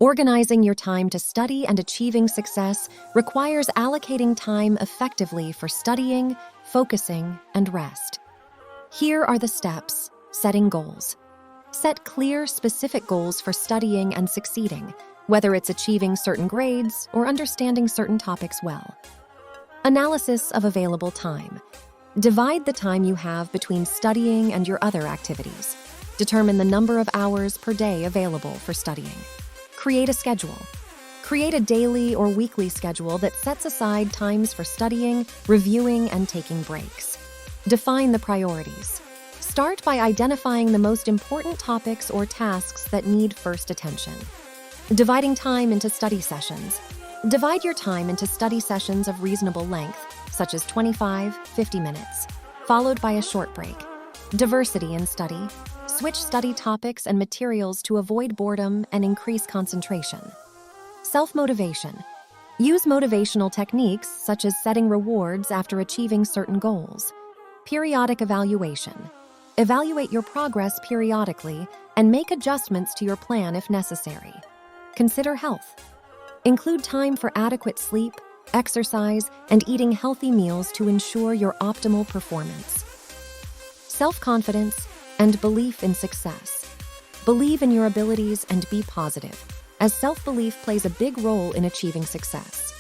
Organizing your time to study and achieving success requires allocating time effectively for studying, focusing, and rest. Here are the steps. Setting goals. Set clear, specific goals for studying and succeeding, whether it's achieving certain grades or understanding certain topics well. Analysis of available time. Divide the time you have between studying and your other activities. Determine the number of hours per day available for studying. Create a schedule. Create a daily or weekly schedule that sets aside times for studying, reviewing, and taking breaks. Define the priorities. Start by identifying the most important topics or tasks that need first attention. Dividing time into study sessions. Divide your time into study sessions of reasonable length, such as 25-50 minutes, followed by a short break. Diversity in study. Switch study topics and materials to avoid boredom and increase concentration. Self-motivation. Use motivational techniques such as setting rewards after achieving certain goals. Periodic evaluation. Evaluate your progress periodically and make adjustments to your plan if necessary. Consider health. Include time for adequate sleep, exercise, and eating healthy meals to ensure your optimal performance. Self-confidence and belief in success. Believe in your abilities and be positive, as self-belief plays a big role in achieving success.